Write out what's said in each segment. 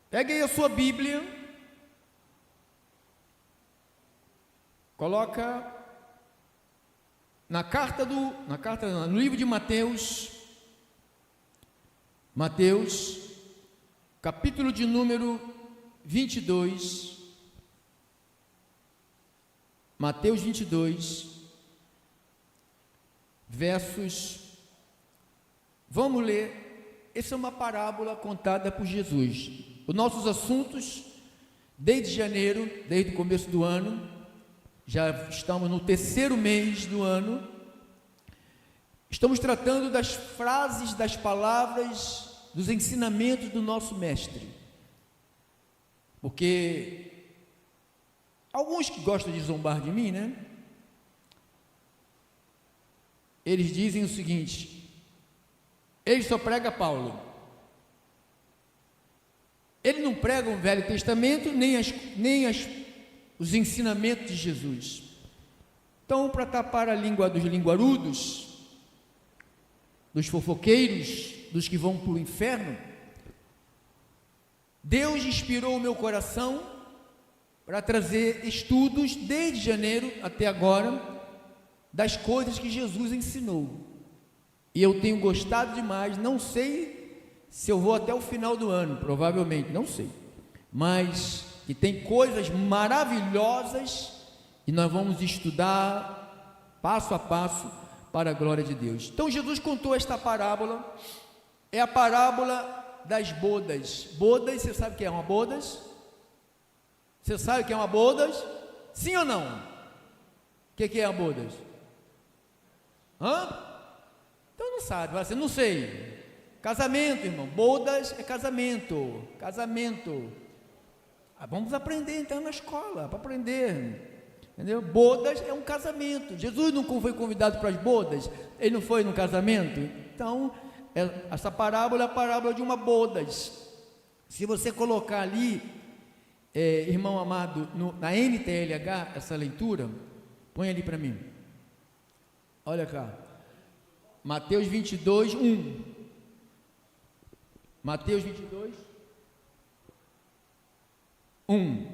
Pegue aí a sua Bíblia, coloca no livro de Mateus, capítulo de número 22, Mateus 22, versos, vamos ler, essa é uma parábola contada por Jesus. Os nossos assuntos, desde janeiro, desde o começo do ano, já estamos no terceiro mês do ano, estamos tratando das frases, das palavras, dos ensinamentos do nosso mestre, porque alguns que gostam de zombar de mim, né? Eles dizem o seguinte: ele só prega Paulo, ele não prega o Velho Testamento, nem os ensinamentos de Jesus. Então, para tapar a língua dos linguarudos, dos fofoqueiros, dos que vão para o inferno, Deus inspirou o meu coração para trazer estudos desde janeiro até agora das coisas que Jesus ensinou, e eu tenho gostado demais. Não sei se eu vou até o final do ano, provavelmente, não sei, mas que tem coisas maravilhosas e nós vamos estudar passo a passo para a glória de Deus. Então Jesus contou esta parábola, é a parábola das bodas. Bodas, você sabe o que é uma bodas? Você sabe o que é uma bodas? Sim ou não? O que é uma bodas? Então não sabe, vai ser, não sei. Casamento, irmão, bodas é casamento. Vamos aprender então na escola, para aprender, entendeu? Bodas é um casamento. Jesus não foi convidado para as bodas, ele não foi no casamento. Então, essa parábola é a parábola de uma bodas. Se você colocar ali, irmão amado, na NTLH, essa leitura, põe ali para mim, olha cá, Mateus 22, 1. Mateus 22, 1.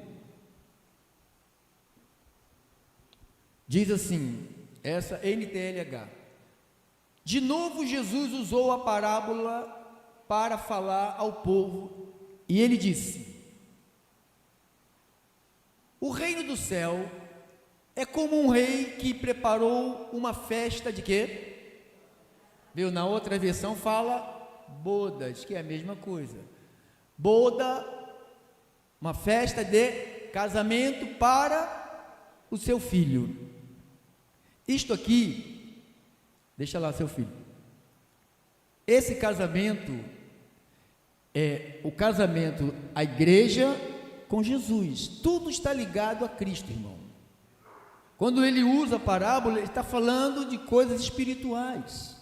Diz assim, essa NTLH: de novo Jesus usou a parábola para falar ao povo, e ele disse: o reino do céu é como um rei que preparou uma festa de quê? Viu? Na outra versão fala bodas, que é a mesma coisa. Boda, uma festa de casamento para o seu filho. Isto aqui, deixa lá seu filho. Esse casamento é o casamento, a igreja com Jesus. Tudo está ligado a Cristo, irmão. Quando ele usa a parábola, ele está falando de coisas espirituais,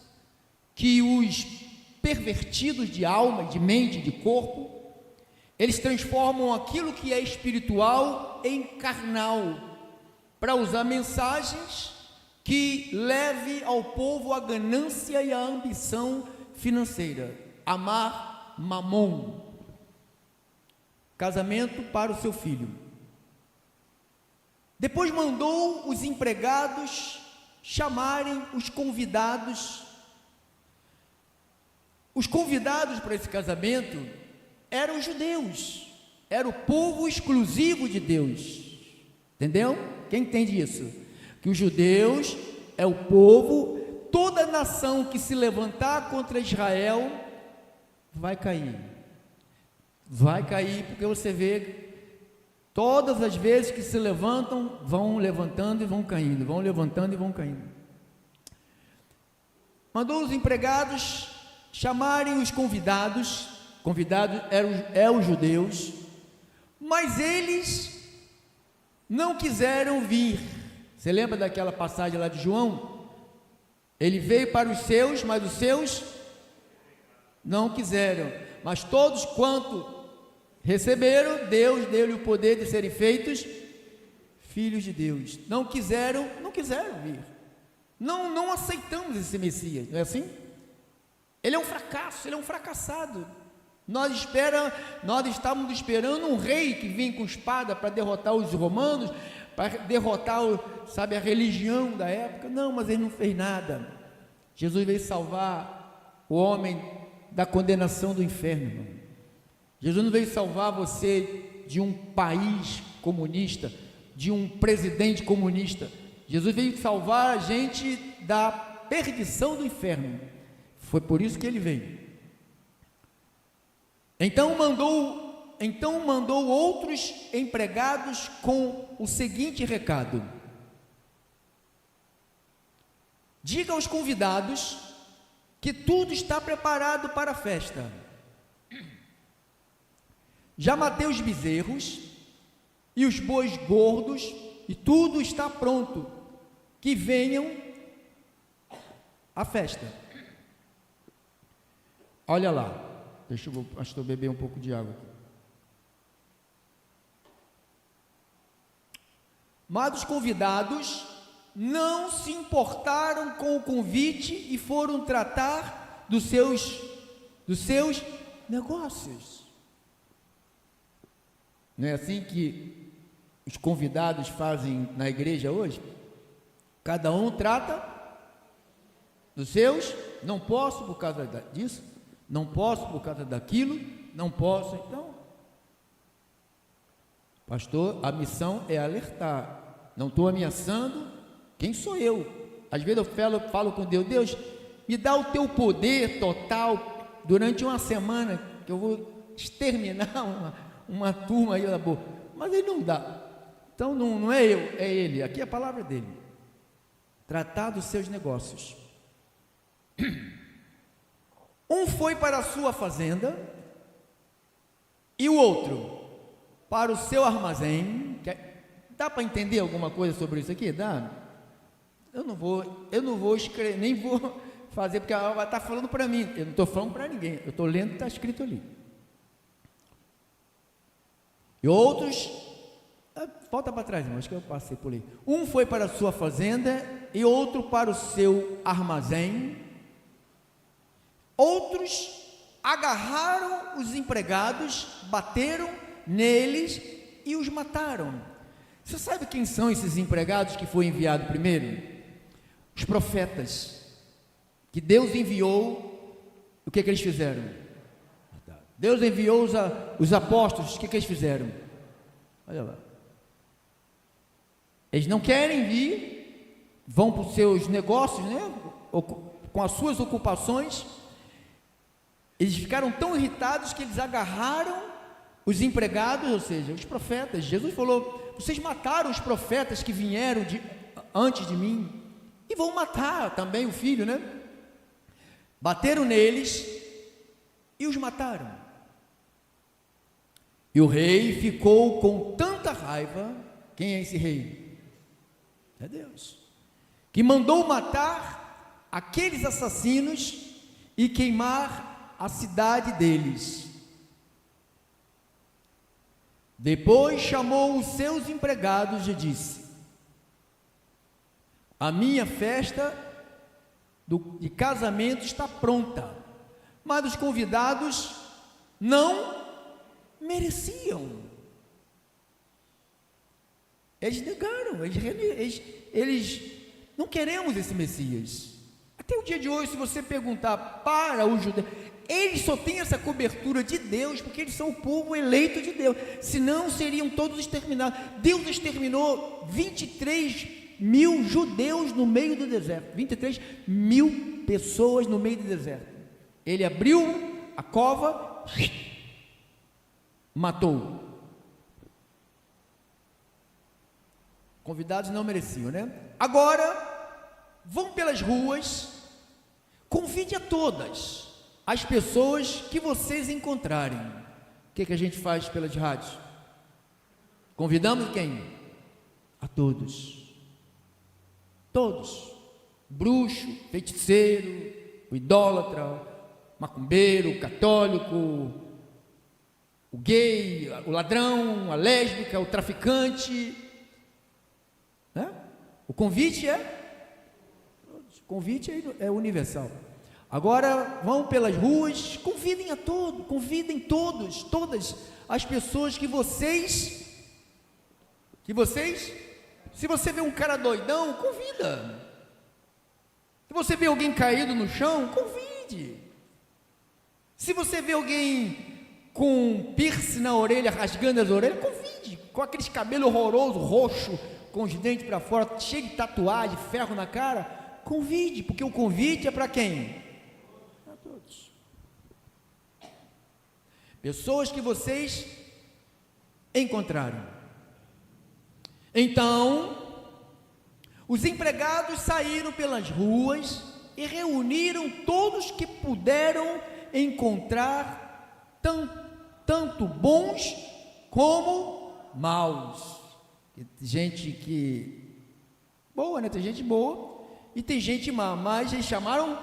que os pervertidos de alma, de mente, de corpo, eles transformam aquilo que é espiritual em carnal, para usar mensagens que leve ao povo a ganância e a ambição financeira, amar mamon, casamento para o seu filho. Depois mandou os empregados chamarem os convidados. Os convidados para esse casamento eram os judeus, era o povo exclusivo de Deus, entendeu? Quem entende isso? Que os judeus é o povo, toda nação que se levantar contra Israel vai cair, porque você vê, todas as vezes que se levantam, vão levantando e vão caindo, vão levantando e vão caindo. Mandou os empregados chamarem os convidados eram os judeus, mas eles não quiseram vir. Você lembra daquela passagem lá de João? Ele veio para os seus, mas os seus não quiseram, mas todos quanto receberam, Deus deu-lhe o poder de serem feitos filhos de Deus. Não quiseram vir. Não aceitamos esse Messias, não é assim? Ele é um fracasso, ele é um fracassado. Nós estávamos esperando um rei que vinha com espada para derrotar os romanos, para derrotar, a religião da época. Não, mas ele não fez nada. Jesus veio salvar o homem da condenação do inferno, irmão. Jesus não veio salvar você de um país comunista, de um presidente comunista. Jesus veio salvar a gente da perdição do inferno. Foi por isso que ele veio. Então mandou outros empregados com o seguinte recado: diga aos convidados que tudo está preparado para a festa. Já matei os bezerros e os bois gordos e tudo está pronto, que venham à festa. Olha lá, deixa eu, pastor, beber um pouco de água aqui. Mas os convidados não se importaram com o convite e foram tratar dos seus negócios. Não é assim que os convidados fazem na igreja hoje? Cada um trata dos seus. Não posso por causa disso, não posso por causa daquilo, não posso. Então, pastor, a missão é alertar. Não estou ameaçando. Quem sou eu? Às vezes eu falo com Deus: Deus, me dá o teu poder total durante uma semana, que eu vou exterminar uma turma aí da boca. Mas ele não dá. Então não é eu, é ele. Aqui é a palavra dele. Tratar dos seus negócios. Um foi para a sua fazenda e o outro para o seu armazém. Dá para entender alguma coisa sobre isso aqui? Dá? Eu não vou escrever, nem vou fazer, porque ela vai estar falando para mim. Eu não estou falando para ninguém, eu estou lendo o que está escrito ali. E outros, volta para trás, irmão, acho que eu passei por aí. Um foi para a sua fazenda e outro para o seu armazém. Outros agarraram os empregados, bateram neles e os mataram. Você sabe quem são esses empregados que foi enviado primeiro? Os profetas, que Deus enviou. O que eles fizeram? Deus enviou os apóstolos. O que eles fizeram? Olha lá, eles não querem vir, vão para os seus negócios, né? Com as suas ocupações. Eles ficaram tão irritados que eles agarraram os empregados, ou seja, os profetas. Jesus falou: vocês mataram os profetas que vieram antes de mim, e vão matar também o filho, né? Bateram neles e os mataram. E o rei ficou com tanta raiva. Quem é esse rei? É Deus, que mandou matar aqueles assassinos e queimar a cidade deles. Depois chamou os seus empregados e disse: a minha festa de casamento está pronta, mas os convidados não mereciam. Eles negaram, eles não queremos esse Messias. Até o dia de hoje, se você perguntar para os judeus, eles só têm essa cobertura de Deus porque eles são o povo eleito de Deus, senão seriam todos exterminados. Deus exterminou 23 mil judeus no meio do deserto, 23 mil pessoas no meio do deserto. Ele abriu a cova, matou. Convidados não mereciam, né? Agora, vão pelas ruas, convide a todas as pessoas que vocês encontrarem. O que a gente faz pelas rádios? Convidamos quem? A todos. Todos. Bruxo, feiticeiro, o idólatra, macumbeiro, o católico, o gay, o ladrão, a lésbica, o traficante, né? O convite é universal. Agora vão pelas ruas, convidem todas as pessoas que vocês, se você vê um cara doidão, convida. Se você vê alguém caído no chão, convide. Se você vê alguém com piercing na orelha, rasgando as orelhas, convide. Com aqueles cabelos horrorosos, roxo, com os dentes para fora, cheio de tatuagem, ferro na cara, convide, porque o convite é para quem? Para todos. Pessoas que vocês encontraram. Então, os empregados saíram pelas ruas e reuniram todos que puderam encontrar, tanto bons como maus. Gente que boa, né? Tem gente boa e tem gente má, mas eles chamaram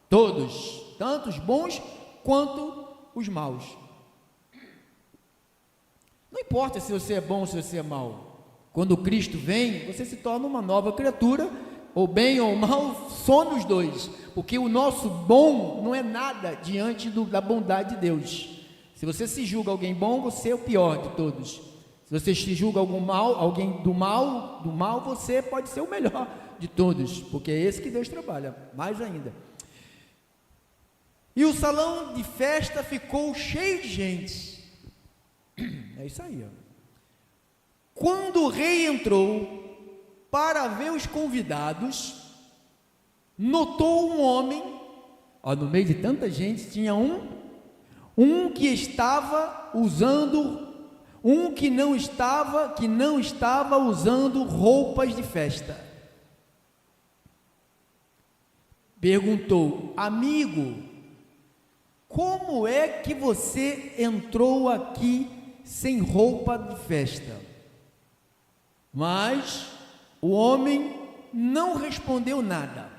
todos, tanto os bons quanto os maus. Não importa se você é bom ou se você é mau. Quando Cristo vem, você se torna uma nova criatura, ou bem ou mal, some os dois, porque o nosso bom não é nada diante da bondade de Deus. Se você se julga alguém bom, você é o pior de todos. Se você se julga alguém do mal, você pode ser o melhor de todos, porque é esse que Deus trabalha, mais ainda. E o salão de festa ficou cheio de gente. É isso aí, ó. Quando o rei entrou para ver os convidados, notou um homem, ó, no meio de tanta gente, tinha um que estava usando, que não estava usando roupas de festa. Perguntou: amigo, como é que você entrou aqui sem roupa de festa? Mas o homem não respondeu nada.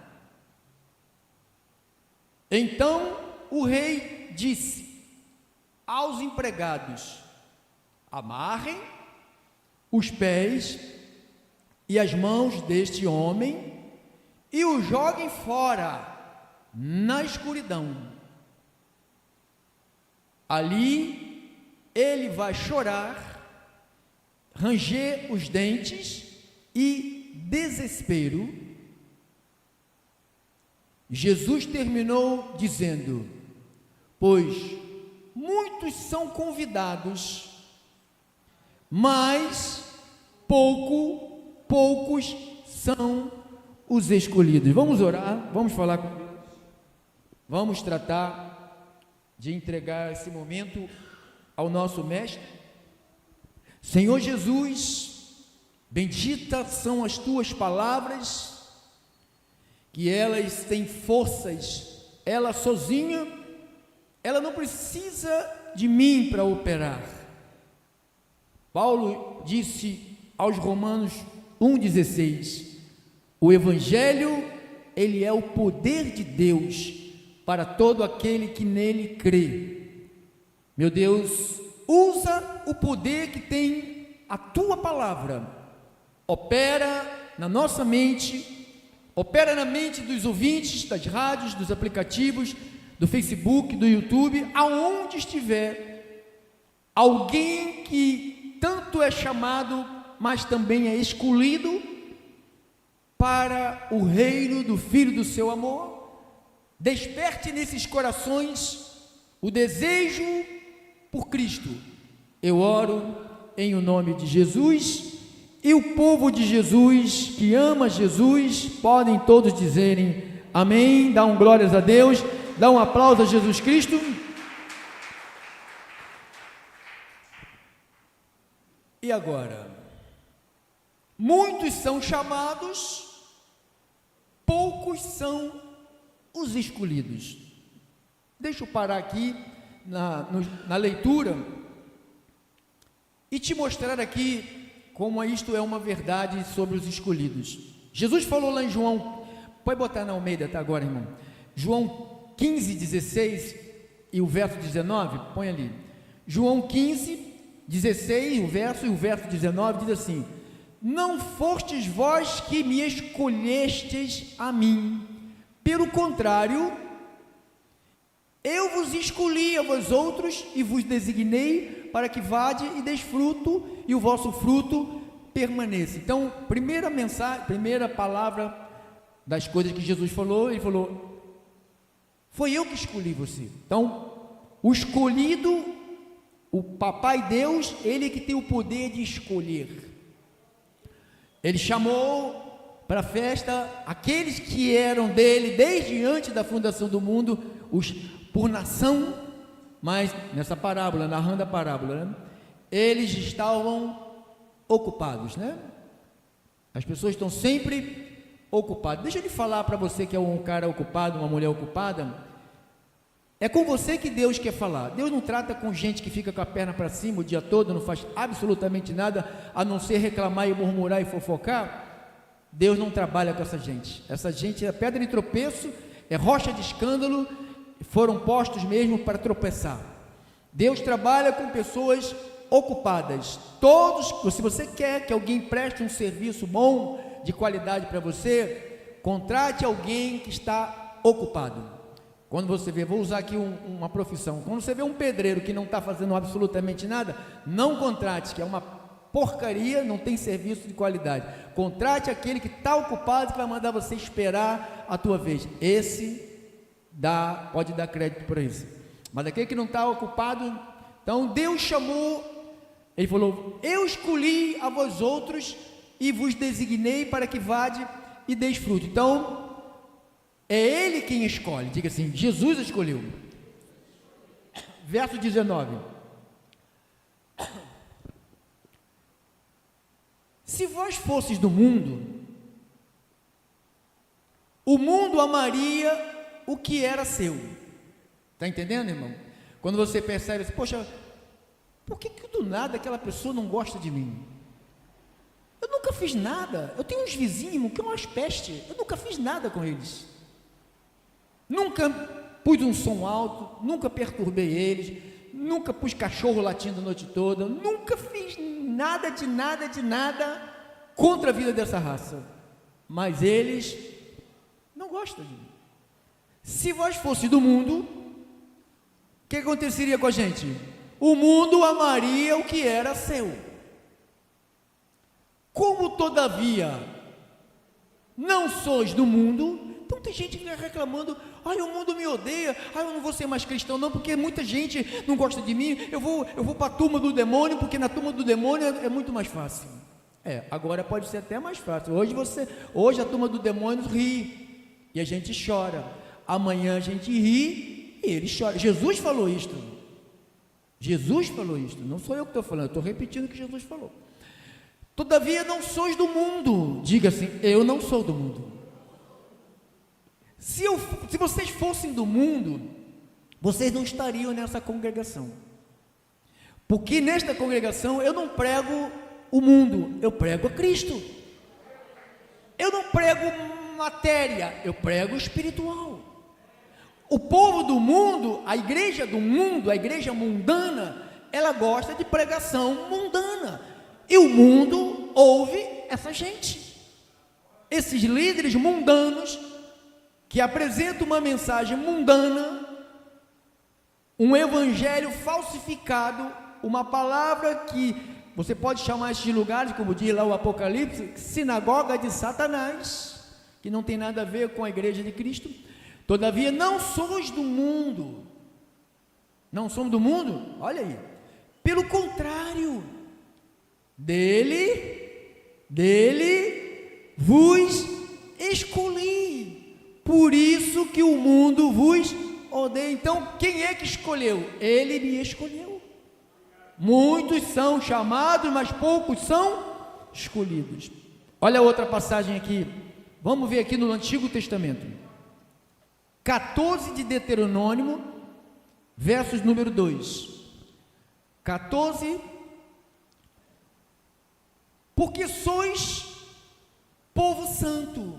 Então o rei disse aos empregados: amarrem os pés e as mãos deste homem e o joguem fora na escuridão. Ali ele vai chorar, ranger os dentes e desespero. Jesus terminou dizendo: pois muitos são convidados, mas poucos são os escolhidos. Vamos orar, vamos falar com Deus, vamos tratar de entregar esse momento ao nosso Mestre. Senhor Jesus, benditas são as tuas palavras, que elas têm forças, ela sozinha, ela não precisa de mim para operar. Paulo disse aos Romanos 1,16, o Evangelho, ele é o poder de Deus para todo aquele que nele crê. Meu Deus, usa o poder que tem a tua palavra, opera na nossa mente, opera na mente dos ouvintes, das rádios, dos aplicativos, do Facebook, do YouTube, aonde estiver alguém que tanto é chamado, mas também é escolhido para o reino do Filho do seu amor. Desperte nesses corações o desejo por Cristo. Eu oro em o nome de Jesus, e o povo de Jesus, que ama Jesus, podem todos dizerem amém, dá um glórias a Deus, dá um aplauso a Jesus Cristo. E agora, muitos são chamados, poucos são os escolhidos. Deixa eu parar aqui na leitura e te mostrar aqui como isto é uma verdade sobre os escolhidos. Jesus falou lá em João, pode botar na Almeida, tá agora, irmão, João 15, 16 e o verso 19, põe ali, João 15, 16, o verso 19 diz assim: não fostes vós que me escolhestes a mim, pelo contrário, Eu vos escolhi a vós outros e vos designei para que vade e deis fruto e o vosso fruto permaneça. Então, primeira palavra das coisas que Jesus falou, ele falou: foi eu que escolhi você. Então, o escolhido, o papai Deus, ele que tem o poder de escolher. Ele chamou para a festa aqueles que eram dele desde antes da fundação do mundo, por nação, mas nessa parábola, narrando a parábola, né, eles estavam ocupados, né? As pessoas estão sempre ocupadas. Deixa eu lhe falar para você que é um cara ocupado, uma mulher ocupada. É com você que Deus quer falar. Deus não trata com gente que fica com a perna para cima o dia todo, não faz absolutamente nada, a não ser reclamar e murmurar e fofocar. Deus não trabalha com essa gente. Essa gente é pedra de tropeço, é rocha de escândalo, foram postos mesmo para tropeçar. Deus trabalha com pessoas ocupadas. Se você quer que alguém preste um serviço bom, de qualidade para você, contrate alguém que está ocupado. Quando você vê, vou usar aqui uma profissão, quando você vê um pedreiro que não está fazendo absolutamente nada, não contrate, que é uma porcaria, não tem serviço de qualidade. Contrate aquele que está ocupado, que vai mandar você esperar a tua vez. Esse pode dar crédito para isso. Mas aquele que não está ocupado, então Deus chamou, ele falou: eu escolhi a vós outros e vos designei para que vade e deis fruto. Então, é Ele quem escolhe. Diga assim: Jesus escolheu. Verso 19: se vós fosseis do mundo, o mundo amaria o que era seu. Está entendendo, irmão? Quando você percebe assim: poxa, por que do nada aquela pessoa não gosta de mim? Eu nunca fiz nada. Eu tenho uns vizinhos que são umas pestes. Eu nunca fiz nada com eles. Nunca pus um som alto, nunca perturbei eles, nunca pus cachorro latindo a noite toda, nunca fiz nada contra a vida dessa raça. Mas eles não gostam de mim. Se vós fosse do mundo, o que aconteceria com a gente? O mundo amaria o que era seu. Como todavia não sois do mundo, então tem gente que está reclamando: ai, o mundo me odeia, ai, eu não vou ser mais cristão não, porque muita gente não gosta de mim, eu vou para a turma do demônio, porque na turma do demônio é muito mais fácil. Agora pode ser até mais fácil. Hoje a turma do demônio ri, e a gente chora. Amanhã a gente ri, e ele chora. Jesus falou isto, não sou eu que estou falando, eu estou repetindo o que Jesus falou. Todavia não sois do mundo. Diga assim: eu não sou do mundo. Se vocês fossem do mundo, vocês não estariam nessa congregação. Porque nesta congregação eu não prego o mundo, eu prego a Cristo. Eu não prego matéria, eu prego espiritual. O povo do mundo, a igreja do mundo, a igreja mundana, ela gosta de pregação mundana. E o mundo ouve essa gente, esses líderes mundanos que apresentam uma mensagem mundana, um evangelho falsificado, uma palavra que você pode chamar esses lugares, como diz lá o Apocalipse, sinagoga de Satanás, que não tem nada a ver com a igreja de Cristo. Todavia não sois do mundo. Não somos do mundo? Olha aí. Pelo contrário, dele vos escolhi, por isso que o mundo vos odeia. Então, quem é que escolheu? Ele me escolheu. Muitos são chamados, mas poucos são escolhidos. Olha a outra passagem aqui, vamos ver aqui no Antigo Testamento, 14 de Deuteronômio, versos número 2, 14, porque sois povo santo.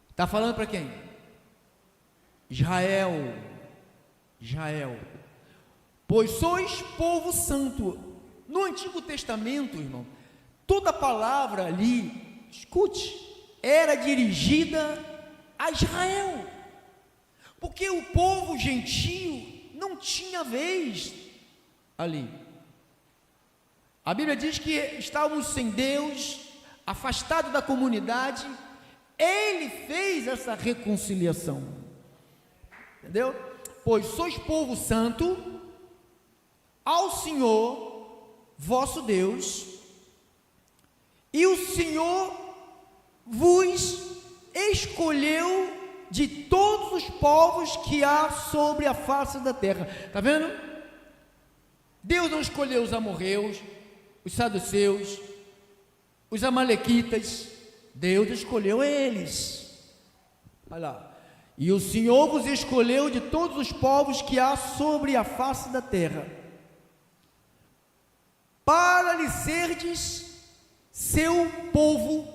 Está falando para quem? Israel. Pois sois povo santo. No Antigo Testamento, irmão, toda palavra ali, escute, era dirigida a Israel. porque o povo gentio não tinha vez ali. A Bíblia diz que estávamos sem Deus, afastados da comunidade. Ele fez essa reconciliação, entendeu? Pois sois povo santo ao Senhor vosso Deus, e o Senhor vos escolheu de todos os povos que há sobre a face da terra. Está vendo? Deus não escolheu os amorreus, os saduceus, os amalequitas. Deus escolheu eles. Olha lá. E o Senhor vos escolheu de todos os povos que há sobre a face da terra, para lhe serdes seu povo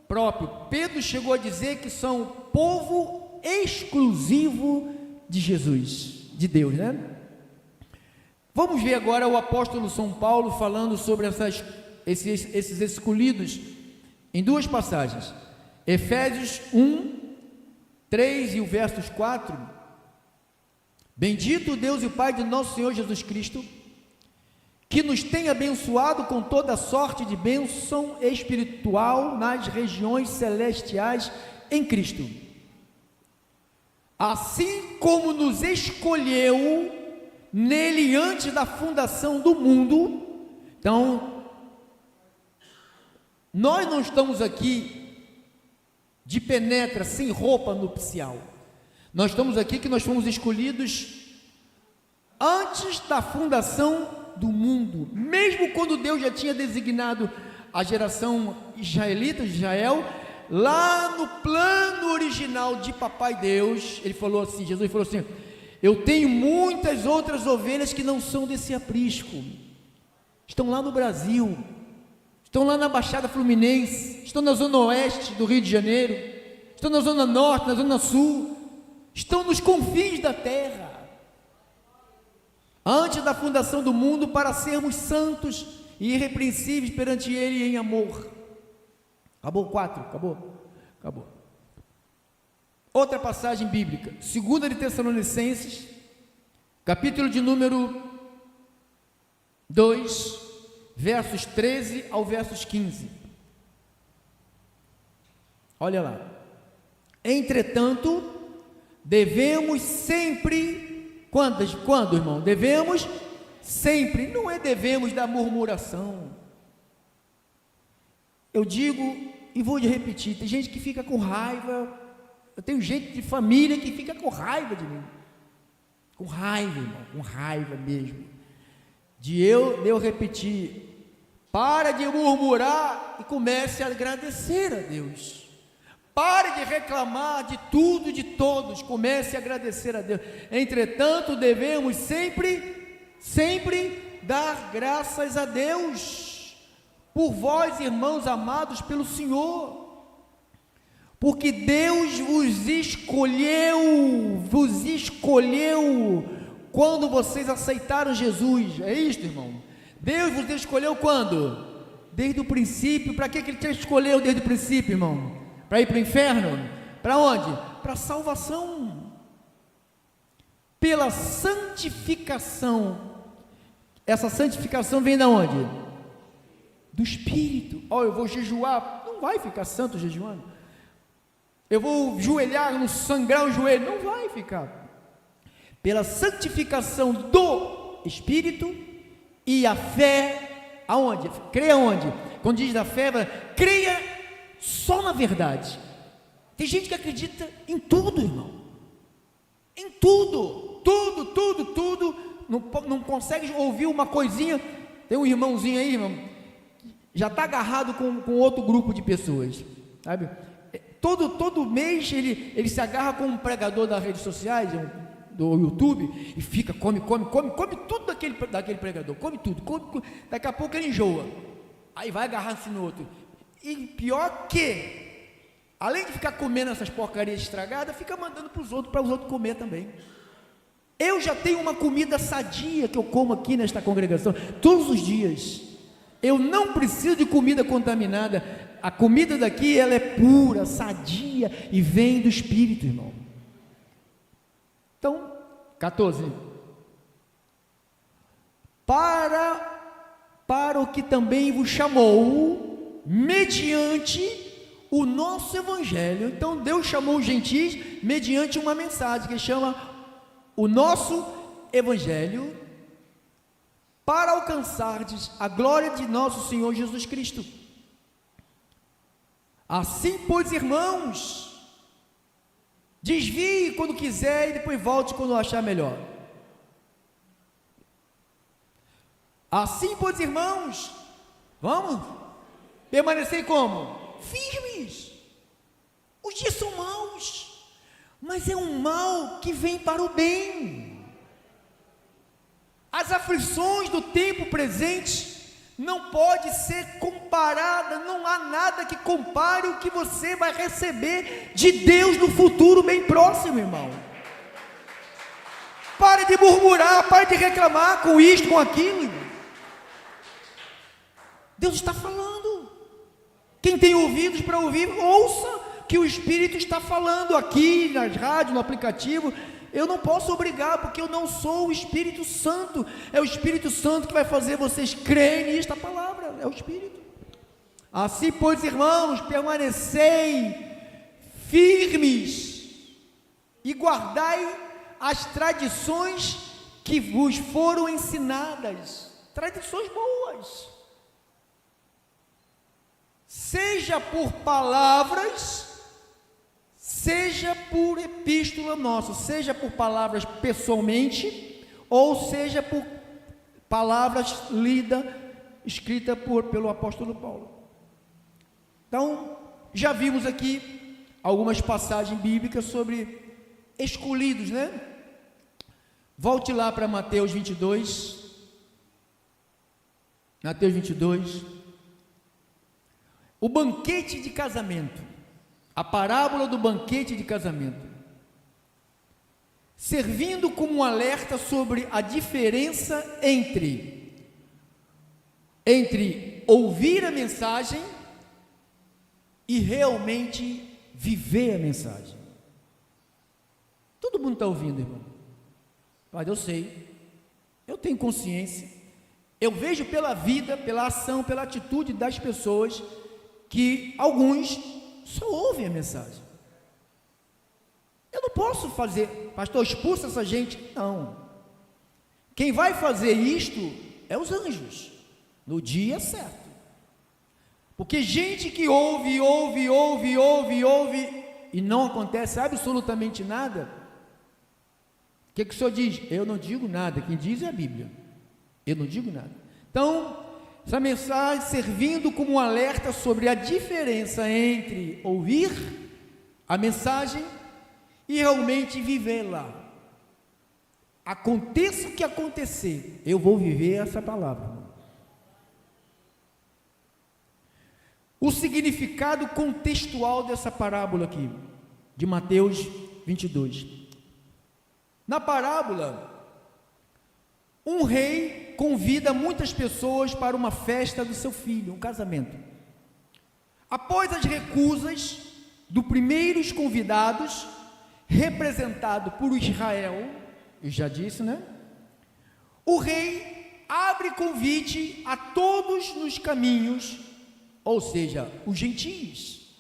próprio. Pedro chegou a dizer que são povo exclusivo de Jesus, de Deus, né? Vamos ver agora o apóstolo São Paulo falando sobre esses escolhidos em duas passagens. Efésios 1, 3 e o versos 4. Bendito o Deus e o Pai de nosso Senhor Jesus Cristo, que nos tem abençoado com toda sorte de bênção espiritual nas regiões celestiais em Cristo, assim como nos escolheu nele antes da fundação do mundo. Então, nós não estamos aqui de penetra, sem roupa nupcial. Nós estamos aqui que nós fomos escolhidos antes da fundação do mundo, mesmo quando Deus já tinha designado a geração israelita de Israel, lá no plano original de Papai Deus. Ele falou assim, Jesus falou assim: eu tenho muitas outras ovelhas que não são desse aprisco, estão lá no Brasil, estão lá na Baixada Fluminense, estão na zona oeste do Rio de Janeiro, estão na zona norte, na zona sul, estão nos confins da terra, antes da fundação do mundo, para sermos santos e irrepreensíveis perante Ele em amor. Acabou 4, acabou. Outra passagem bíblica, 2 de Tessalonicenses, capítulo de número 2, versos 13 ao versos 15. Olha lá. Entretanto, devemos sempre, quando, irmão? Devemos sempre, não é devemos da murmuração. Eu digo e vou repetir, tem gente que fica com raiva. Eu tenho gente de família que fica com raiva de mim, com raiva, irmão, com raiva mesmo, de eu repetir. Para de murmurar e comece a agradecer a Deus. Pare de reclamar de tudo e de todos, comece a agradecer a Deus. Entretanto, devemos sempre dar graças a Deus, por vós, irmãos amados pelo Senhor, porque Deus vos escolheu quando vocês aceitaram Jesus. É isto, irmão? Deus vos escolheu quando? Desde o princípio. Para que Ele te escolheu desde o princípio, irmão? Para ir para o inferno? Para onde? Para a salvação, pela santificação. Essa santificação vem de onde? Do Espírito. Eu vou jejuar, não vai ficar santo jejuando. Eu vou joelhar, não sangrar o joelho, não vai ficar. Pela santificação do Espírito e a fé, aonde? Creia onde? Quando diz da fé, creia só na verdade. Tem gente que acredita em tudo, irmão, em tudo, não consegue ouvir uma coisinha. Tem um irmãozinho aí, irmão, já está agarrado com outro grupo de pessoas, sabe? Todo mês ele se agarra com um pregador das redes sociais, do YouTube, e fica, come tudo daquele pregador, come tudo, daqui a pouco ele enjoa, aí vai agarrar-se no outro. E pior que, além de ficar comendo essas porcarias estragadas, fica mandando para os outros comer também. Eu já tenho uma comida sadia que eu como aqui nesta congregação todos os dias. Eu não preciso de comida contaminada. A comida daqui, ela é pura, sadia e vem do Espírito, irmão. 14. Para o que também vos chamou, mediante o nosso evangelho. Então Deus chamou os gentis mediante uma mensagem que chama o nosso evangelho, para alcançardes a glória de nosso Senhor Jesus Cristo. Assim, pois, irmãos, desvie quando quiser e depois volte quando achar melhor. Assim, pois, irmãos, vamos permanecer como? Firmes. Os dias são maus, mas é um mal que vem para o bem. As aflições do tempo presente não pode ser comparada, não há nada que compare o que você vai receber de Deus no futuro bem próximo, irmão. Pare de murmurar, pare de reclamar com isto, com aquilo, irmão. Deus está falando. Quem tem ouvidos para ouvir, ouça que o Espírito está falando aqui nas rádios, no aplicativo. Eu não posso obrigar, porque eu não sou o Espírito Santo. É o Espírito Santo que vai fazer vocês crerem nesta palavra. É o Espírito. Assim, pois, irmãos, permanecei firmes e guardai as tradições que vos foram ensinadas. Tradições boas. Seja por palavras, seja por epístola nossa, seja por palavras pessoalmente, ou seja por palavras escritas pelo apóstolo Paulo. Então, já vimos aqui algumas passagens bíblicas sobre escolhidos, né? Volte lá para Mateus 22. Mateus 22. O banquete de casamento. A parábola do banquete de casamento, servindo como um alerta sobre a diferença entre ouvir a mensagem e realmente viver a mensagem. Todo mundo está ouvindo, irmão? Mas eu sei, eu tenho consciência, eu vejo pela vida, pela ação, pela atitude das pessoas, que alguns só ouvem a mensagem. Eu não posso fazer, pastor, expulsa essa gente. Não. Quem vai fazer isto é os anjos, no dia certo. Porque gente que ouve e não acontece absolutamente nada, o que o Senhor diz? Eu não digo nada, quem diz é a Bíblia. Eu não digo nada. Então, essa mensagem servindo como um alerta sobre a diferença entre ouvir a mensagem e realmente vivê-la. Aconteça o que acontecer, eu vou viver essa palavra. O significado contextual dessa parábola aqui, de Mateus 22. Na parábola, um rei convida muitas pessoas para uma festa do seu filho, um casamento. Após as recusas dos primeiros convidados, representado por Israel, eu já disse, né? O rei abre convite a todos nos caminhos, ou seja, os gentios.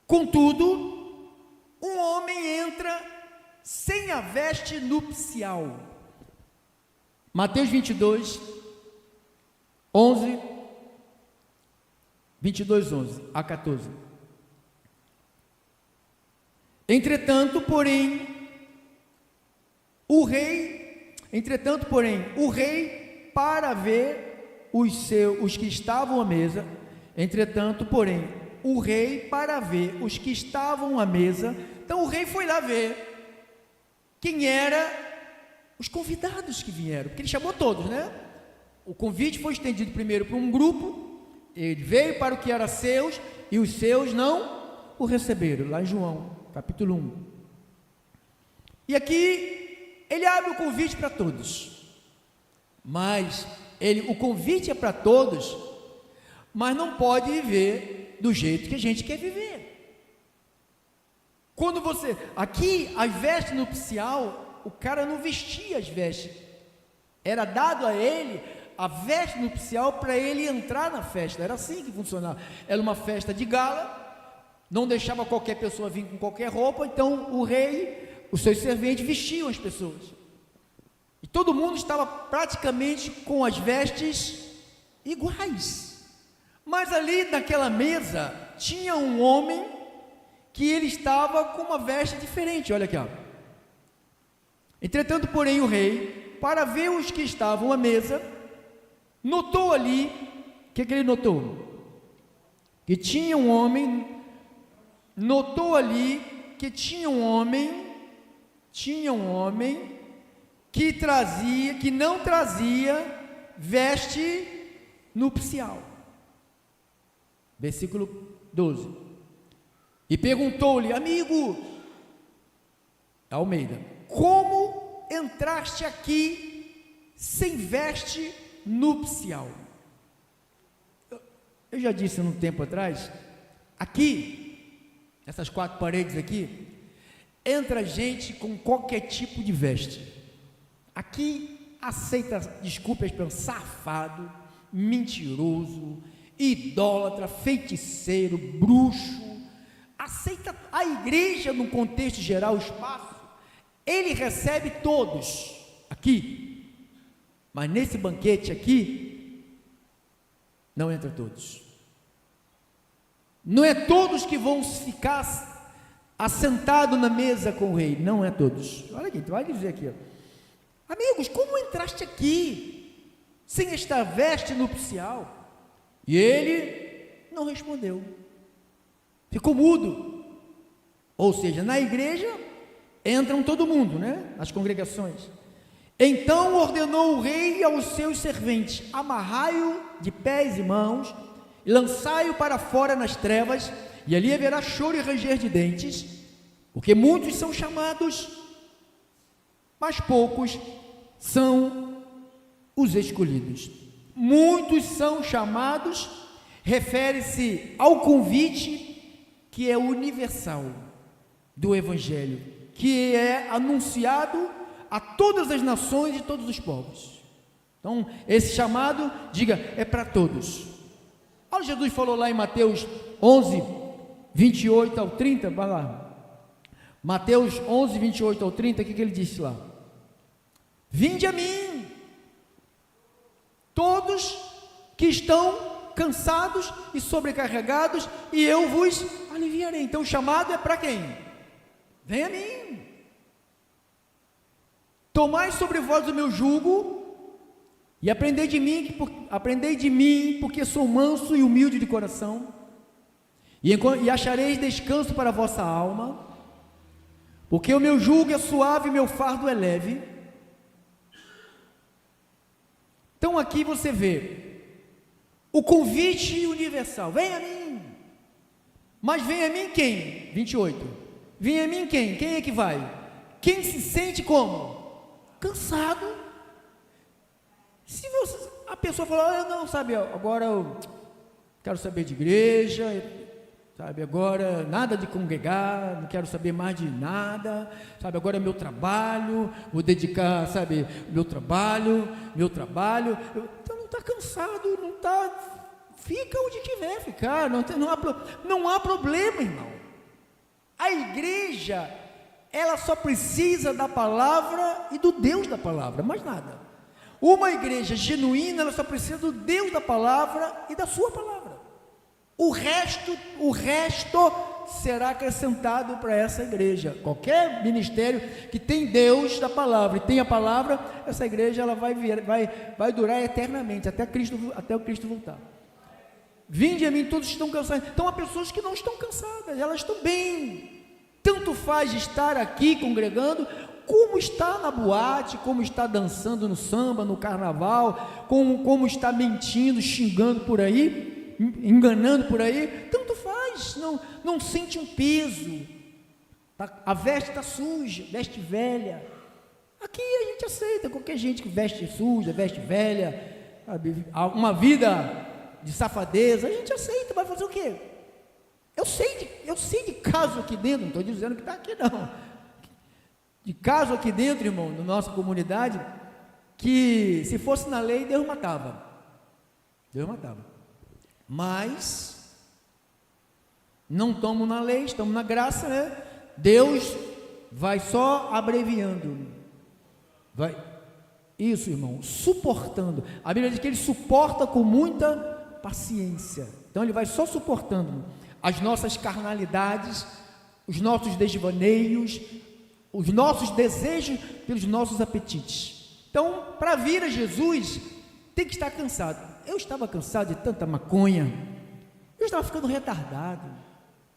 Contudo, um homem entra sem a veste nupcial. Mateus 22, 11, 22, 11 a 14. Entretanto, porém, o rei, para ver os que estavam à mesa, os que estavam à mesa, então o rei foi lá ver quem era os convidados que vieram, porque ele chamou todos, né? O convite foi estendido primeiro para um grupo, ele veio para o que era seus, e os seus não o receberam, lá em João, capítulo 1. E aqui, ele abre o convite para todos, mas o convite é para todos, mas não pode viver do jeito que a gente quer viver. Quando aqui, a veste nupcial, o cara não vestia as vestes, era dado a ele a veste nupcial para ele entrar na festa. Era assim que funcionava. Era uma festa de gala, não deixava qualquer pessoa vir com qualquer roupa, então o rei, os seus serventes vestiam as pessoas, e todo mundo estava praticamente com as vestes iguais. Mas ali naquela mesa tinha um homem que ele estava com uma veste diferente. Olha aqui, ó. Entretanto, porém, o rei, para ver os que estavam à mesa, notou ali, o que ele notou? Que tinha um homem, notou ali que tinha um homem que não trazia veste nupcial. Versículo 12. E perguntou-lhe: amigo, Almeida, como entraste aqui sem veste nupcial? Eu já disse um tempo atrás, aqui, nessas 4 paredes aqui, entra gente com qualquer tipo de veste. Aqui aceita, desculpe a expressão, safado, mentiroso, idólatra, feiticeiro, bruxo. Aceita a igreja no contexto geral, o espaço. Ele recebe todos aqui, mas nesse banquete aqui não entra todos. Não é todos que vão ficar assentados na mesa com o rei, não é todos. Olha aqui, tu vai dizer aqui, ó. Amigos, como entraste aqui sem esta veste nupcial? E ele não respondeu, ficou mudo. Ou seja, na igreja entram todo mundo, né? As congregações. Então ordenou o rei aos seus serventes: amarrai-o de pés e mãos, e lançai-o para fora nas trevas, e ali haverá choro e ranger de dentes, porque muitos são chamados, mas poucos são os escolhidos. Muitos são chamados, refere-se ao convite que é universal do Evangelho, que é anunciado a todas as nações e todos os povos. Então, esse chamado, diga, é para todos. Olha, Jesus falou lá em Mateus 11, 28 ao 30, vai lá. Mateus 11, 28 ao 30, o que ele disse lá? Vinde a mim, todos que estão cansados e sobrecarregados, e eu vos aliviarei. Então o chamado é para quem? Vem a mim, tomai sobre vós o meu jugo, e aprendei de mim, porque sou manso e humilde de coração, e achareis descanso para a vossa alma, porque o meu jugo é suave e meu fardo é leve. Então aqui você vê o convite universal: vem a mim. Mas vem a mim quem? 28. Vem a mim quem? Quem é que vai? Quem se sente como? Cansado. Se você, a pessoa falar: não, sabe, agora eu quero saber de igreja, sabe, agora nada de congregar, não quero saber mais de nada, sabe, agora é meu trabalho, vou dedicar, sabe, meu trabalho, então não está cansado, não está, fica onde tiver ficar, não há problema, irmão. A igreja, ela só precisa da palavra e do Deus da palavra, mais nada. Uma igreja genuína, ela só precisa do Deus da palavra e da sua palavra. O resto será acrescentado para essa igreja. Qualquer ministério que tem Deus da palavra e tem a palavra, essa igreja ela vai durar eternamente, até o Cristo voltar. Vinde a mim, todos estão cansados. Então há pessoas que não estão cansadas, elas estão bem. Tanto faz estar aqui congregando, como está na boate, como está dançando no samba, no carnaval, como está mentindo, xingando por aí, enganando por aí, tanto faz, não sente um peso, a veste está suja, veste velha. Aqui a gente aceita qualquer gente que veste suja, veste velha, sabe, uma vida de safadeza, a gente aceita, vai fazer o quê? Eu sei de caso aqui dentro, não estou dizendo que está aqui não, de caso aqui dentro, irmão, na nossa comunidade, que se fosse na lei, Deus matava. Deus matava. Mas não estamos na lei, estamos na graça, né? Deus vai só abreviando. Vai. Isso, irmão, suportando. A Bíblia diz que ele suporta com muita paciência. Então ele vai só suportando as nossas carnalidades, os nossos desvaneios, os nossos desejos pelos nossos apetites. Então, para vir a Jesus, tem que estar cansado. Eu estava cansado de tanta maconha, eu estava ficando retardado.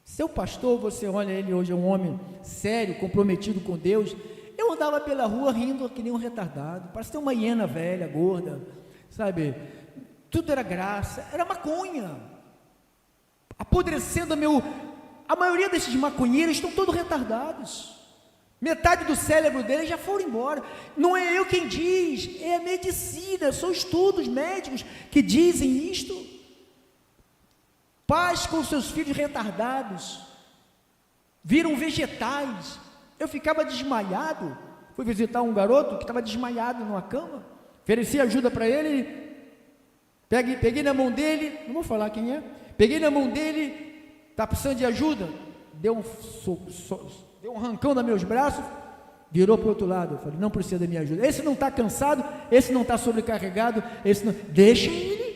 Seu pastor, você olha ele hoje, é um homem sério, comprometido com Deus. Eu andava pela rua rindo que nem um retardado, parecia uma hiena velha, gorda, sabe? Tudo era graça, era maconha, apodrecendo a maioria desses maconheiros estão todos retardados. Metade do cérebro deles já foram embora. Não é eu quem diz, é a medicina, são estudos médicos que dizem isto. Pais com seus filhos retardados, viram vegetais. Eu ficava desmaiado. Fui visitar um garoto que estava desmaiado numa cama, ofereci ajuda para ele, peguei na mão dele, não vou falar quem é, peguei na mão dele, está precisando de ajuda, deu um arrancão nos meus braços, virou para o outro lado. Eu falei, não precisa da minha ajuda, esse não está cansado, esse não está sobrecarregado, deixa ele.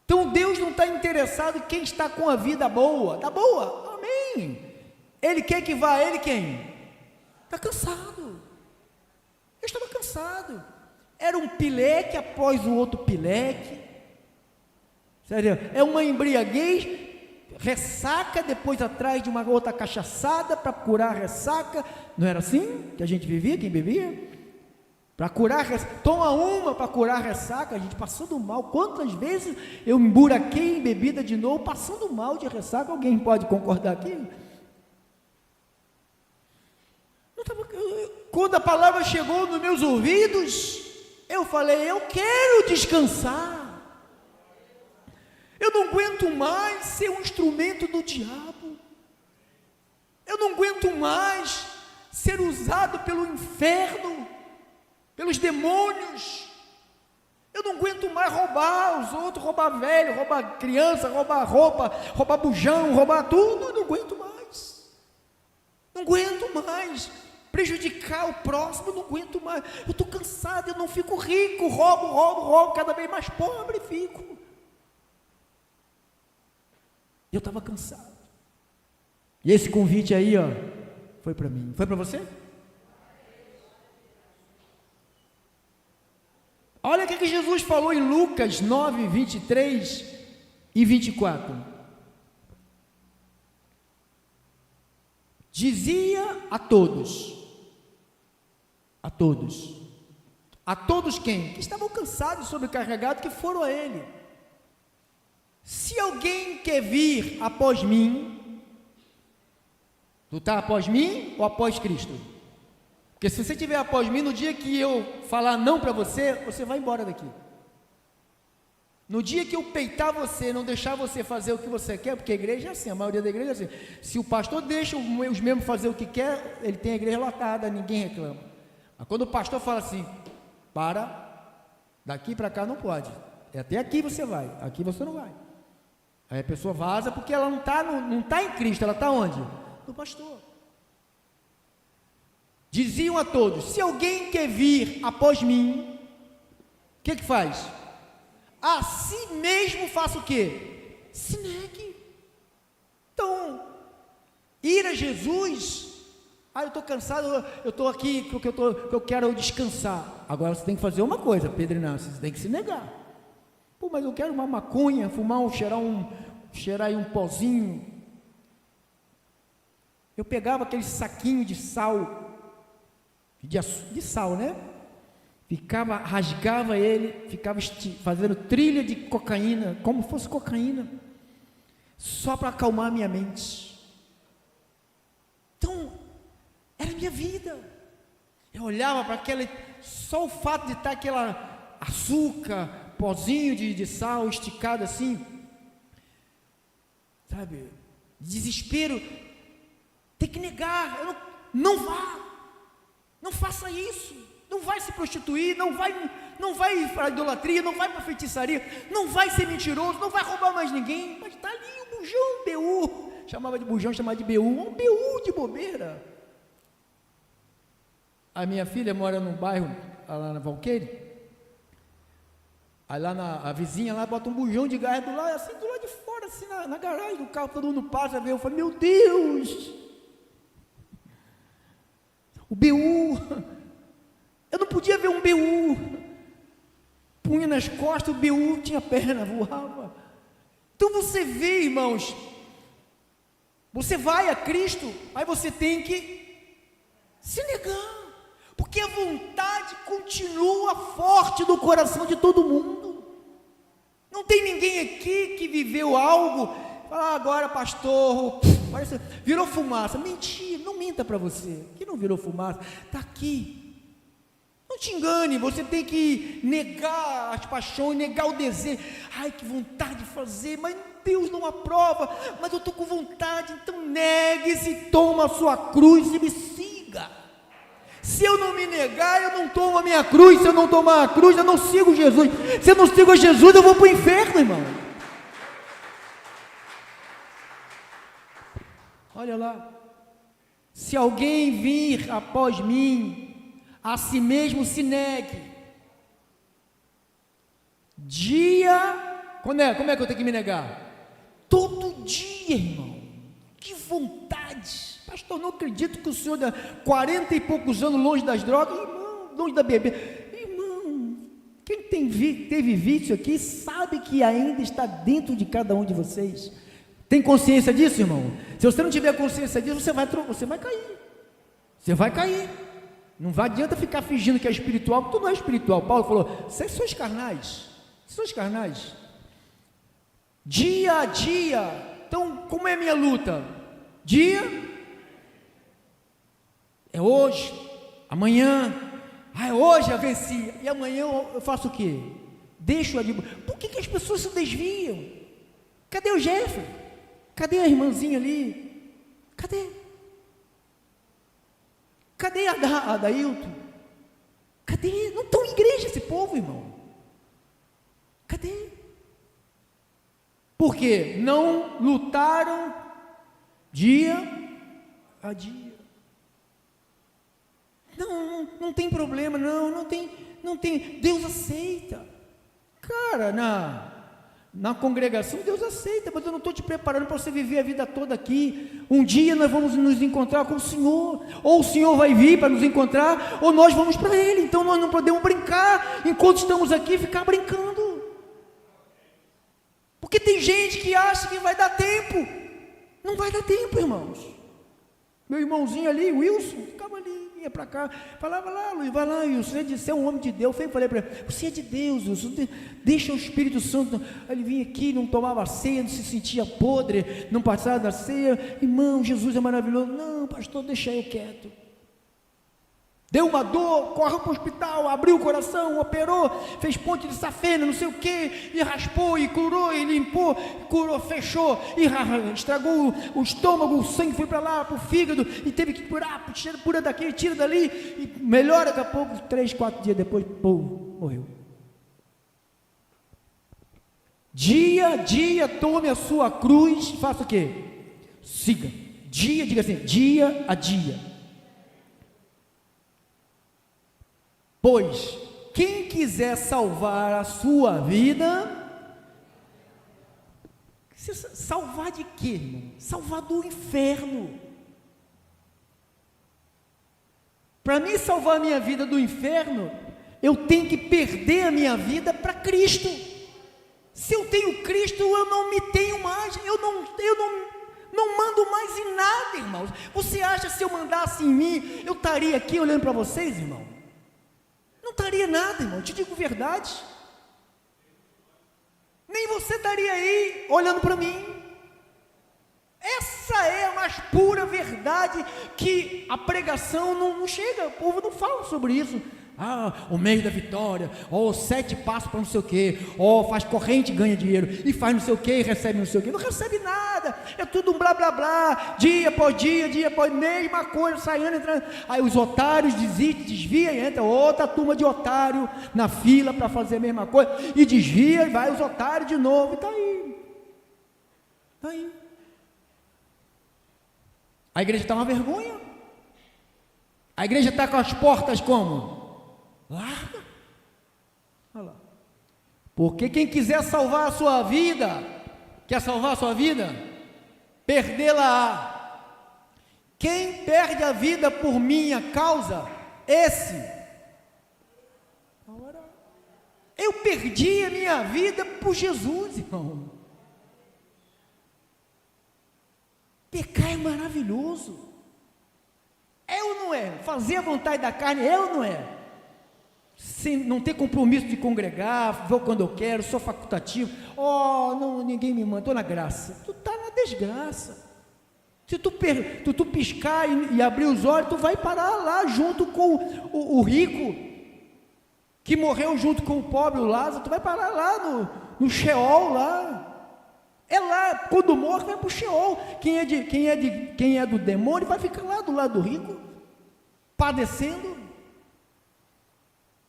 Então Deus não está interessado em quem está com a vida boa, está boa, amém. Ele quer que vá, ele quem? Está cansado. Eu estava cansado, era um pileque após o outro pileque, sério, é uma embriaguez, ressaca, depois atrás de uma outra cachaçada para curar a ressaca. Não era assim que a gente vivia, quem bebia? Para curar, toma uma para curar a ressaca, a gente passando mal. Quantas vezes eu me emburaquei em bebida de novo, passando mal de ressaca? Alguém pode concordar aqui? Quando a palavra chegou nos meus ouvidos, eu falei, eu quero descansar. Eu não aguento mais ser um instrumento do diabo. Eu não aguento mais ser usado pelo inferno, pelos demônios. Eu não aguento mais roubar os outros, roubar velho, roubar criança, roubar roupa, roubar bujão, roubar tudo. Eu não aguento mais. Não aguento mais prejudicar o próximo, eu não aguento mais. Eu estou cansado, eu não fico rico, roubo, cada vez mais pobre fico. Eu estava cansado. E esse convite aí, ó, foi para mim. Foi para você? Olha o que Jesus falou em Lucas 9, 23 e 24. Dizia a todos quem? Que estavam cansados e sobrecarregados, que foram a ele. Se alguém quer vir após mim, tu está após mim ou após Cristo? Porque se você estiver após mim, no dia que eu falar não para você, você vai embora daqui. No dia que eu peitar você, não deixar você fazer o que você quer, porque a igreja é assim, a maioria da igreja é assim. Se o pastor deixa os membros fazer o que quer, ele tem a igreja lotada, ninguém reclama. Mas quando o pastor fala assim, daqui para cá não pode, até aqui você vai, aqui você não vai. Aí a pessoa vaza porque ela não está em Cristo, ela está onde? No pastor. Diziam a todos, se alguém quer vir após mim, o que faz? A si mesmo faça o quê? Se negue. Então, ir a Jesus, eu estou cansado, eu estou aqui porque eu quero descansar. Agora você tem que fazer uma coisa, Pedro Inácio, você tem que se negar. Pô, mas eu quero uma maconha, fumar, cheirar aí um pozinho. Eu pegava aquele saquinho de sal, de sal, né? Rasgava ele, ficava fazendo trilha de cocaína, como fosse cocaína, só para acalmar a minha mente. Então, era a minha vida. Eu olhava para só o fato de estar aquela açúcar, pozinho de sal esticado assim, sabe, desespero, tem que negar, não vá, Não faça isso. Não vai se prostituir, não vai para idolatria, não vai para feitiçaria, não vai ser mentiroso, não vai roubar mais ninguém. Mas está ali o bujão, BU. Chamava de bujão, chamava de BU. Um BU de bobeira. A minha filha mora num bairro, lá na Valqueire. Aí lá a vizinha lá bota um bujão de gás do lado de fora, assim, na garagem do carro, todo mundo passa, vê. Eu falei, meu Deus! O BU, eu não podia ver um BU, punha nas costas, o BU tinha perna, voava. Então você vê, irmãos, você vai a Cristo, aí você tem que se negar, porque a vontade continua forte no coração de todo mundo. Não tem ninguém aqui que viveu algo, fala, agora pastor, parece, virou fumaça. Mentira, não minta para você, que não virou fumaça, está aqui. Não te engane, você tem que negar as paixões, negar o desejo. Ai, que vontade de fazer, mas Deus não aprova, mas eu estou com vontade, então negue-se, toma a sua cruz e me siga. Se eu não me negar, eu não tomo a minha cruz. Se eu não tomar a cruz, eu não sigo Jesus. Se eu não sigo a Jesus, eu vou para o inferno, irmão. Olha lá, se alguém vir após mim, a si mesmo se negue. Como é que eu tenho que me negar? Todo dia, irmão. Que vontade. Pastor, não acredito que o senhor, 40 e poucos anos longe das drogas, irmão, longe da bebida. Irmão, quem teve vício aqui, sabe que ainda está dentro de cada um de vocês. Tem consciência disso, irmão? Se você não tiver consciência disso, você vai cair. Você vai cair. Não vai adianta ficar fingindo que é espiritual, porque tu não é espiritual. Paulo falou, vocês sois carnais. Sois carnais. Dia a dia. Então, como é a minha luta? Dia é hoje, amanhã. Hoje eu venci. E amanhã eu faço o quê? Deixo a de... Por que as pessoas se desviam? Cadê o Jeffrey? Cadê a irmãzinha ali? Cadê? Cadê a Adailton? Cadê? Não estão em igreja esse povo, irmão. Cadê? Porque não lutaram dia a dia. Não tem problema, não tem. Deus aceita. Cara, na congregação, Deus aceita, mas eu não estou te preparando para você viver a vida toda aqui. Um dia nós vamos nos encontrar com o Senhor, ou o Senhor vai vir para nos encontrar, ou nós vamos para Ele. Então nós não podemos brincar, enquanto estamos aqui, ficar brincando. Porque tem gente que acha que vai dar tempo. Não vai dar tempo, irmãos. Meu irmãozinho ali, Wilson, ficava ali, ia para cá, falava lá, Luiz, vai lá, Wilson, você é um homem de Deus. Eu falei para ele, você é de Deus, Wilson, deixa o Espírito Santo. Ele vinha aqui, não tomava ceia, não se sentia podre, não passava da ceia. Irmão, Jesus é maravilhoso. Não, pastor, deixa eu quieto. Deu uma dor, corre para o hospital, abriu o coração, operou, fez ponte de safena, não sei o que, e raspou, e curou, e limpou, curou, fechou, e estragou o estômago, o sangue foi para lá, para o fígado, e teve que curar, pura daqui, tira dali, e melhora daqui a pouco, 3, 4 dias depois, morreu. Dia a dia, tome a sua cruz, faça o quê? Siga. Diga assim, dia a dia. Pois, quem quiser salvar a sua vida, salvar de quê, irmão? Salvar do inferno. Para mim salvar a minha vida do inferno, eu tenho que perder a minha vida para Cristo. Se eu tenho Cristo, eu não me tenho mais, eu não mando mais em nada, irmãos. Você acha que se eu mandasse em mim, eu estaria aqui olhando para vocês, irmão? Não estaria nada, irmão, te digo verdade. Nem você estaria aí olhando para mim. Essa é a mais pura verdade, que a pregação não chega, o povo não fala sobre isso. o meio da vitória, 7 passos para não sei o que, faz corrente e ganha dinheiro, e faz não sei o que e recebe não sei o que, não recebe nada, é tudo um blá blá blá, dia após dia após mesma coisa, saindo, entrando, aí os otários desvia e entra outra turma de otário na fila para fazer a mesma coisa, e desvia e vai os otários de novo, e está aí, a igreja está uma vergonha, a igreja está com as portas como? Larga, olha lá, porque quem quiser salvar a sua vida, quer salvar a sua vida? Perdê-la-á. Quem perde a vida por minha causa, eu perdi a minha vida por Jesus, irmão. Pecar é maravilhoso, é ou não é? Fazer a vontade da carne, é ou não é? Sem não ter compromisso de congregar, vou quando eu quero, sou facultativo, não, ninguém me manda, estou na graça, tu está na desgraça, se tu piscar e abrir os olhos, tu vai parar lá junto com o rico, que morreu junto com o pobre, o Lázaro, tu vai parar lá no Sheol lá, é lá, quando morre vai para o Sheol, quem é do demônio vai ficar lá do lado do rico, padecendo.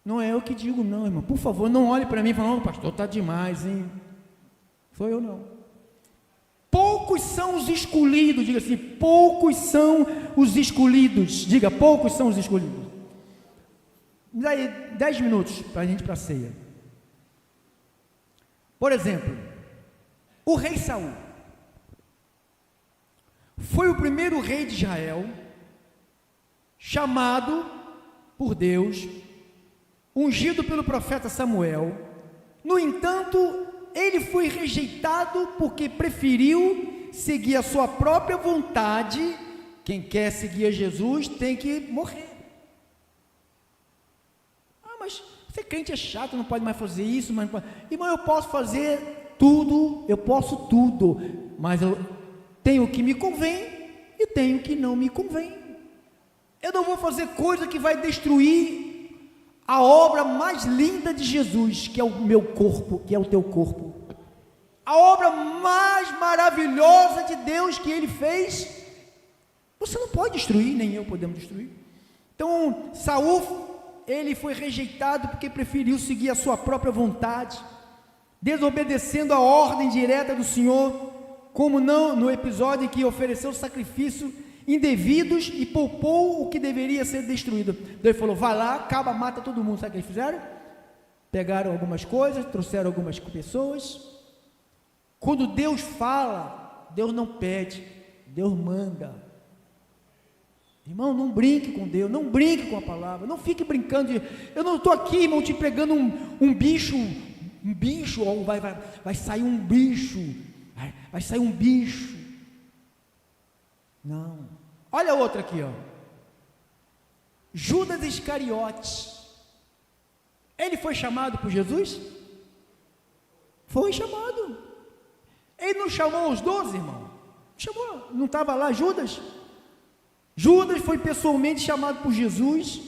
Não é eu que digo não, irmão, por favor, não olhe para mim e fale, não, pastor, está demais, hein, sou eu não. Poucos são os escolhidos, diga assim, poucos são os escolhidos, diga, poucos são os escolhidos. Me dá aí 10 minutos para a gente ir para a ceia. Por exemplo, o rei Saul foi o primeiro rei de Israel, chamado por Deus, ungido pelo profeta Samuel. No entanto, ele foi rejeitado porque preferiu seguir a sua própria vontade. Quem quer seguir a Jesus tem que morrer. Mas ser crente é chato, não pode mais fazer isso, mas não pode. Irmão, eu posso fazer tudo, eu posso tudo, mas eu tenho o que me convém e tenho o que não me convém. Eu não vou fazer coisa que vai destruir a obra mais linda de Jesus, que é o meu corpo, que é o teu corpo, a obra mais maravilhosa de Deus que Ele fez, você não pode destruir, nem eu podemos destruir. Então, Saul, ele foi rejeitado porque preferiu seguir a sua própria vontade, desobedecendo a ordem direta do Senhor, como não no episódio em que ofereceu sacrifício indevidos e poupou o que deveria ser destruído. Deus ele falou, vai lá, acaba, mata todo mundo. Sabe o que eles fizeram? Pegaram algumas coisas, trouxeram algumas pessoas. Quando Deus fala, Deus não pede, Deus manda. Irmão, não brinque com Deus, não brinque com a palavra, não fique brincando eu não estou aqui, irmão, te pregando um bicho, ou vai sair um bicho, vai sair um bicho. Não. Olha outra aqui, Judas Iscariote, ele foi chamado por Jesus? Foi chamado. Ele não chamou os 12, irmão? Chamou, não estava lá Judas? Judas foi pessoalmente chamado por Jesus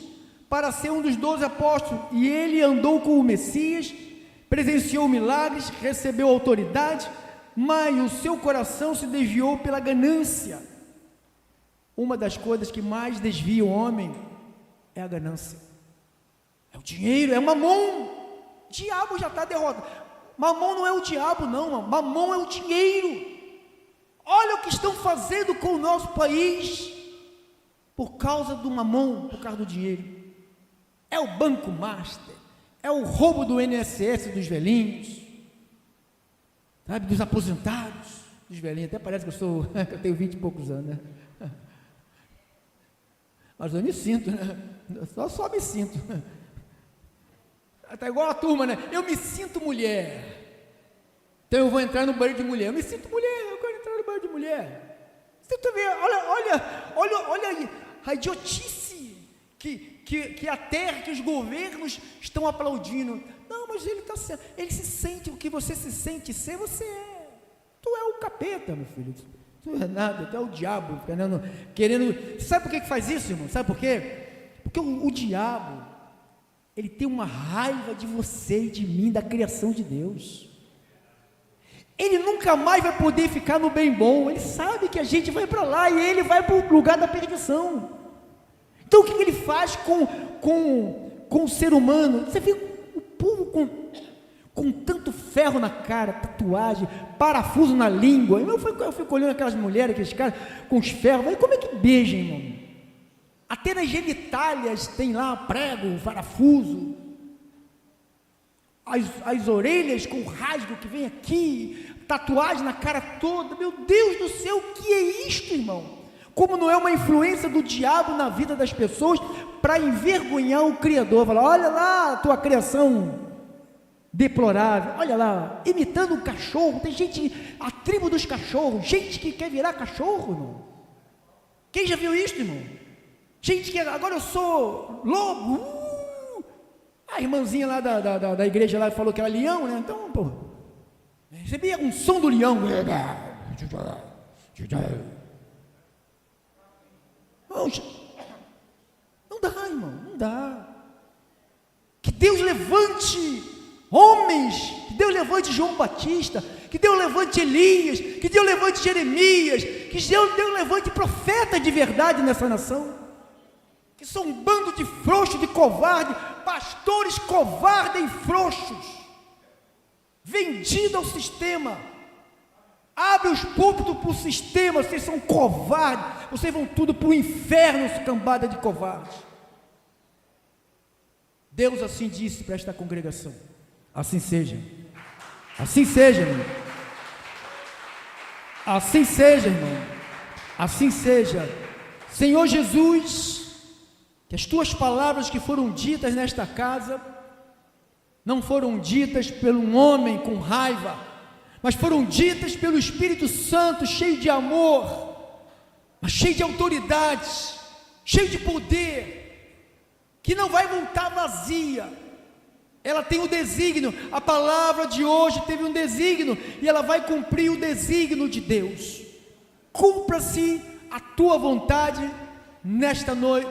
para ser um dos 12 apóstolos, e ele andou com o Messias, presenciou milagres, recebeu autoridade, mas o seu coração se desviou pela ganância. Uma das coisas que mais desvia o homem é a ganância, é o dinheiro, é o mamon. O diabo já está derrotado. Mamon não é o diabo não, mamon é o dinheiro. Olha o que estão fazendo com o nosso país, por causa do mamon, por causa do dinheiro. É o banco master, é o roubo do INSS dos velhinhos, sabe, dos aposentados, dos velhinhos. Até parece que eu tenho 20 e poucos anos, né? Mas eu me sinto, né? Só me sinto. Está igual a turma, né? Eu me sinto mulher, então eu vou entrar no banheiro de mulher. Eu me sinto mulher, eu quero entrar no banheiro de mulher. Você tá vendo? Olha a idiotice que a terra, que os governos estão aplaudindo. Não, mas ele está certo, ele se sente o que você se sente ser, você é. Tu é o capeta, meu filho. Tu é nada, tu é o diabo, querendo. Sabe por que faz isso, irmão? Sabe por quê? Porque o diabo, ele tem uma raiva de você e de mim, da criação de Deus. Ele nunca mais vai poder ficar no bem bom. Ele sabe que a gente vai para lá e ele vai para o lugar da perdição. Então o que ele faz com o ser humano? Você vê o povo com tanto ferro na cara, tatuagem, parafuso na língua. Eu fico olhando aquelas mulheres, aqueles caras com os ferros. Mas como é que beijam, irmão? Até nas genitálias tem lá prego, parafuso. As orelhas com rasgo que vem aqui, tatuagem na cara toda. Meu Deus do céu, o que é isto, irmão? Como não é uma influência do diabo na vida das pessoas para envergonhar o Criador? Falar, olha lá a tua criação deplorável, olha lá, imitando um cachorro. Tem gente, a tribo dos cachorros, gente que quer virar cachorro, irmão. Quem já viu isso, irmão? Gente que agora eu sou lobo. A irmãzinha lá da igreja lá falou que era leão, né? Então, pô, recebia um som do leão. Não dá, irmão, não dá. Que Deus levante homens, que Deus levante João Batista, que Deus levante Elias, que Deus levante Jeremias, que Deus levante profeta de verdade nessa nação. Que são um bando de frouxos, de covardes, pastores covardes e frouxos, vendidos ao sistema. Abre os púlpitos para o sistema. Vocês são covardes, vocês vão tudo para o inferno, cambada de covardes. Deus assim disse para esta congregação: assim seja, assim seja, irmão, assim seja, irmão, assim seja. Senhor Jesus, que as tuas palavras que foram ditas nesta casa, não foram ditas por um homem com raiva, mas foram ditas pelo Espírito Santo, cheio de amor, mas cheio de autoridade, cheio de poder, que não vai voltar vazia. Ela tem um desígnio. A palavra de hoje teve um desígnio, e ela vai cumprir o desígnio de Deus. Cumpra-se a tua vontade nesta noite,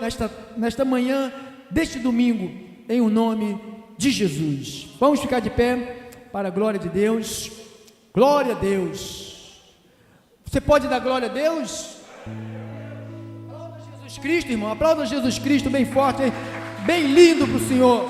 nesta manhã deste domingo, em o nome de Jesus. Vamos ficar de pé para a glória de Deus. Glória a Deus. Você pode dar glória a Deus? Aplauda Jesus Cristo, irmão. Aplauda Jesus Cristo bem forte, hein? Bem lindo para o Senhor.